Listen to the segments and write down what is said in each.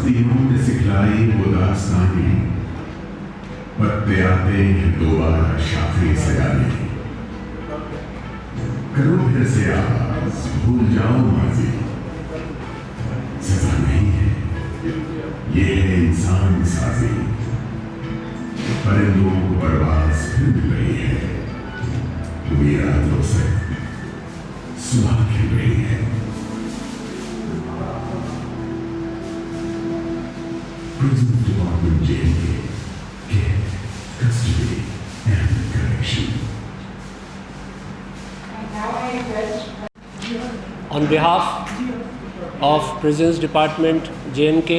बस्तियों में सिखलाई वो दास्तानी, पत्ते आते हैं दोबारा शाखी से गाने। करो फिर से आवाज, भूल जाओ माजी, सजा नहीं है ये है इंसान साजी। परिंदों को परवाज फिर मिल रही है, पूरी रातों से सुबह खिल रही है। Prison Department JNK, care, custody and correction. On behalf of Prisons Department JNK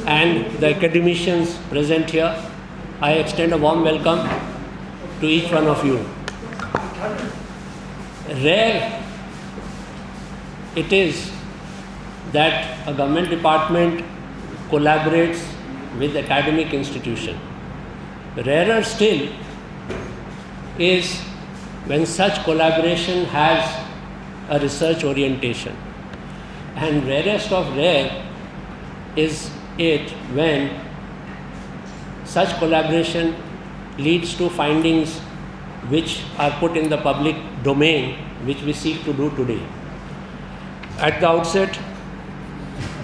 and the academicians present here, I extend a warm welcome to each one of you. Rare it is that a government department collaborates with academic institution. Rarer still is when such collaboration has a research orientation. And rarest of rare is it when such collaboration leads to findings which are put in the public domain, which we seek to do today. At the outset,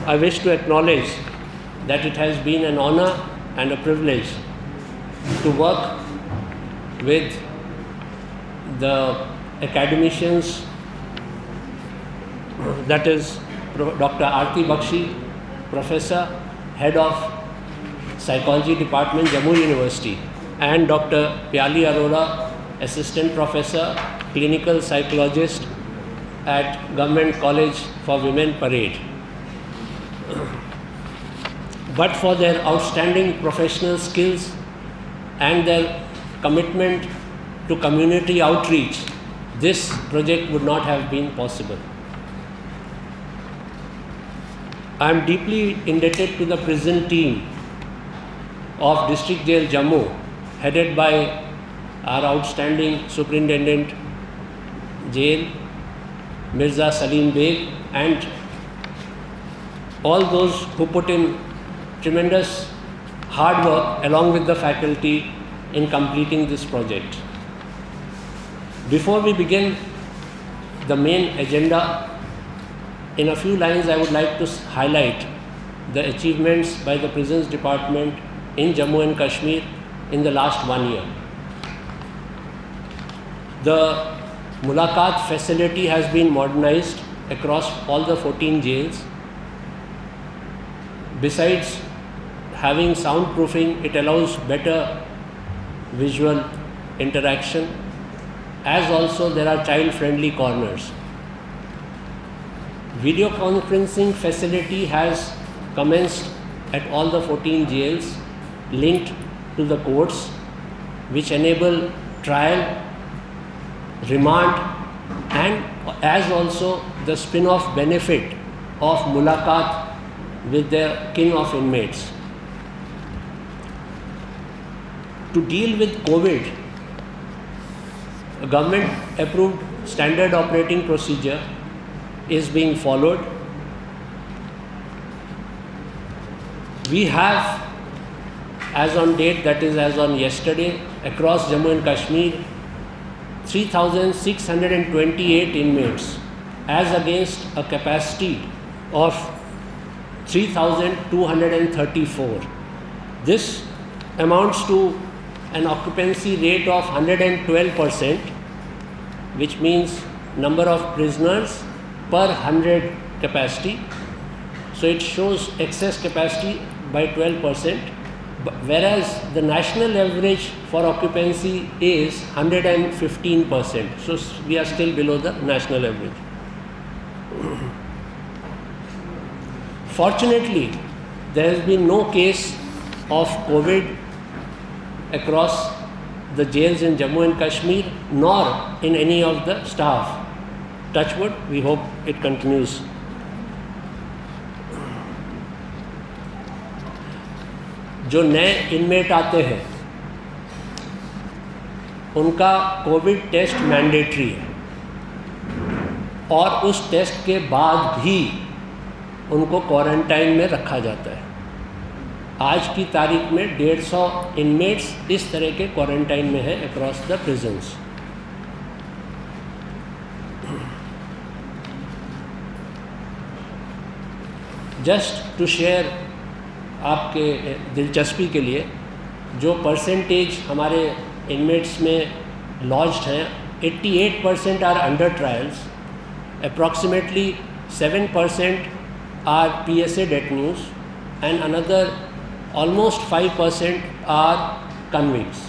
I wish to acknowledge that it has been an honor and a privilege to work with the academicians, that is Dr. Aarti Bakshi, Professor, Head of Psychology Department, Jammu University, and Dr. Pyali Arora, Assistant Professor, Clinical Psychologist at Government College for Women, Parade. But for their outstanding professional skills and their commitment to community outreach, this project would not have been possible. I am deeply indebted to the prison team of District Jail Jammu, headed by our outstanding Superintendent Jail, Mirza Salim Beg, and all those who put in tremendous hard work along with the faculty in completing this project. Before we begin the main agenda, in a few lines I would like to highlight the achievements by the Prisons Department in Jammu and Kashmir in the last 1 year. The Mulaqat facility has been modernized across all the 14 jails. Besides having soundproofing, it allows better visual interaction, as also there are child-friendly corners. Video conferencing facility has commenced at all the 14 jails linked to the courts, which enable trial, remand, and as also the spin-off benefit of Mulaqat with their kin of inmates. To deal with COVID, a government-approved standard operating procedure is being followed. We have, as on date, that is as on yesterday, across Jammu and Kashmir, 3,628 inmates, as against a capacity of 3,234. This amounts to an occupancy rate of 112%, which means number of prisoners per 100 capacity. So it shows excess capacity by 12%, whereas the national average for occupancy is 115%. So we are still below the national average. Fortunately, there has been no case of COVID across the jails in Jammu and Kashmir, nor in any of the staff. Touch wood, we hope it continues. जो नए inmate आते हैं उनका Covid test mandatory है, और उस test के बाद भी उनको क्वारंटाइन में रखा जाता है। आज की तारीख में 150 इनमेट्स इस तरह के क्वारंटाइन में हैं across the prisons. Just to share आपके दिलचस्पी के लिए, जो परसेंटेज हमारे इनमेट्स में लॉज्ड हैं, 88% are under trials, approximately 7% are PSA detainees and another almost 5% are convicts.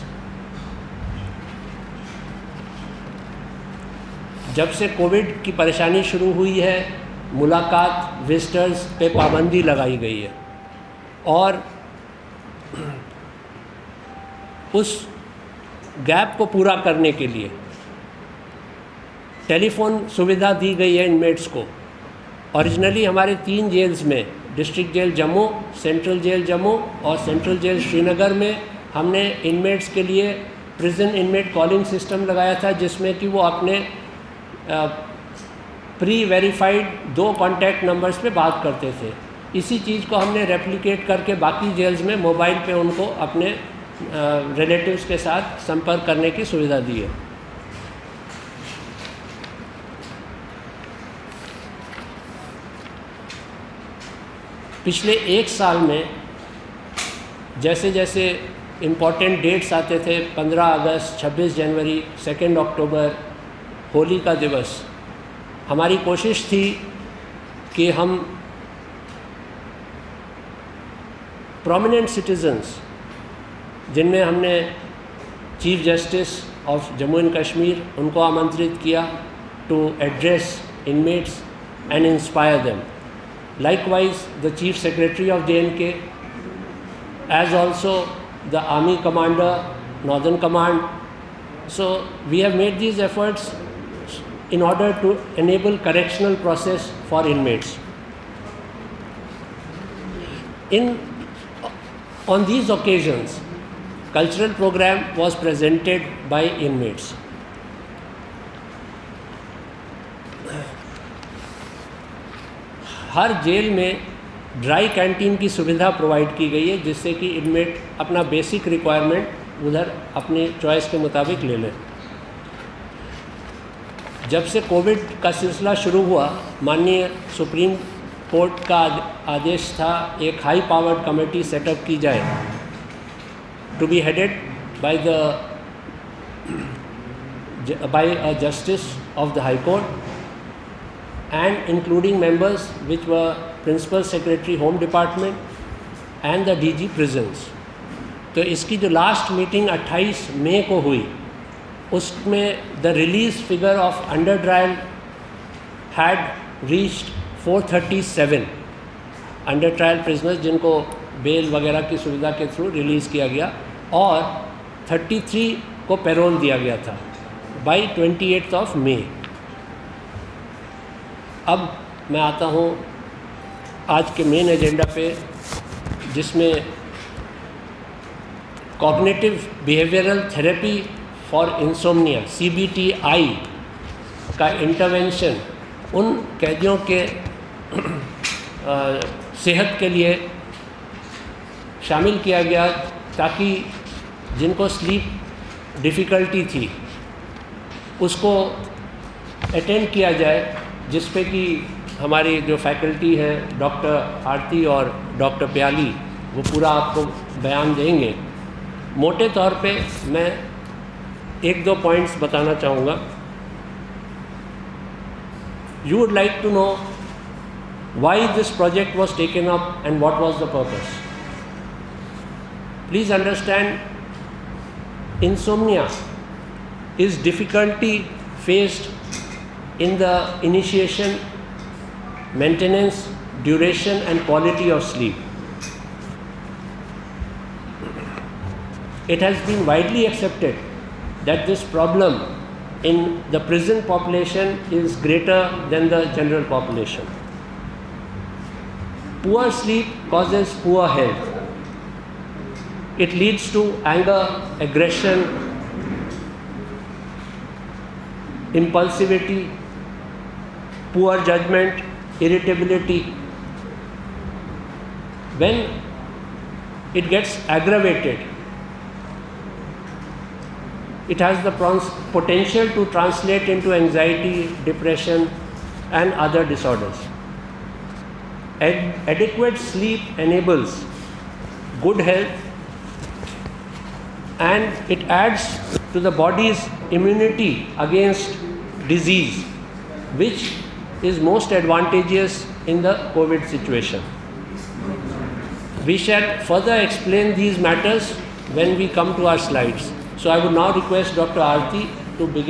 जब से कोविड की परेशानी शुरू हुई है, मुलाकात विजिटर्स पे पाबंदी लगाई गई है और उस गैप को पूरा करने के लिए टेलीफोन सुविधा दी गई है इनमेट्स को। ओरिजिनली हमारे 3 जेल्स में, district jail Jammu, central jail Jammu और सेंट्रल जेल श्रीनगर में, हमने इनमेट्स के लिए प्रिजन इनमेट कॉलिंग सिस्टम लगाया था, जिसमें कि वो अपने प्री वेरीफाइड 2 कॉन्टैक्ट नंबर्स पे बात करते थे। इसी चीज़ को हमने रेप्लिकेट करके बाकी जेल्स में मोबाइल पे उनको अपने रिलेटिव्स के साथ संपर्क करने की सुविधा दी है। पिछले 1 साल में जैसे जैसे इम्पॉर्टेंट डेट्स आते थे, 15 अगस्त, 26 जनवरी, 2 अक्टूबर, होली का दिवस, हमारी कोशिश थी कि हम प्रोमिनेंट सिटीजन्स, जिनमें हमने chief justice of Jammu and Kashmir, उनको आमंत्रित किया to address inmates and inspire them. Likewise, the Chief Secretary of JNK, as also the Army Commander, Northern Command. So we have made these efforts in order to enable correctional process for inmates. On these occasions, cultural program was presented by inmates. हर जेल में dry canteen की सुविधा provide की गई है, जिससे कि इनमेट अपना बेसिक रिक्वायरमेंट उधर अपनी चॉइस के मुताबिक ले लें। जब से कोविड का सिलसिला शुरू हुआ, माननीय सुप्रीम कोर्ट का आदेश था एक हाई पावर्ड कमेटी सेटअप की जाए, to be headed by a justice of the high court and including members which were Principal Secretary Home Department and the DG Prisons. तो इसकी जो लास्ट मीटिंग 28 मई को हुई, उसमें the release figure of under trial had reached 437 under trial prisoners, जिनको bell वगैरह की सुविधा के थ्रू रिलीज़ किया गया, और 33 को पैरोल दिया गया था बाई 28 मई। अब मैं आता हूँ आज के मेन एजेंडा पे, जिसमें cognitive behavioural therapy for insomnia CBTI का इंटरवेंशन उन कैदियों के सेहत के लिए शामिल किया गया, ताकि जिनको स्लीप डिफ़िकल्टी थी उसको अटेंड किया जाए, जिस पे कि हमारी जो फैकल्टी है डॉक्टर आरती और डॉक्टर प्याली, वो पूरा आपको बयान देंगे। मोटे तौर पे मैं 1-2 पॉइंट्स बताना चाहूँगा। You would like to know why this project was taken up and what was the purpose. Please understand, insomnia is difficulty faced in the initiation, maintenance, duration and quality of sleep. It has been widely accepted that this problem in the prison population is greater than the general population. Poor sleep causes poor health. It leads to anger, aggression, impulsivity, poor judgment, irritability, when it gets aggravated, it has the potential to translate into anxiety, depression, and other disorders. Adequate sleep enables good health, and it adds to the body's immunity against disease, which is most advantageous in the COVID situation. We shall further explain these matters when we come to our slides. So I would now request Dr. Aarti to begin.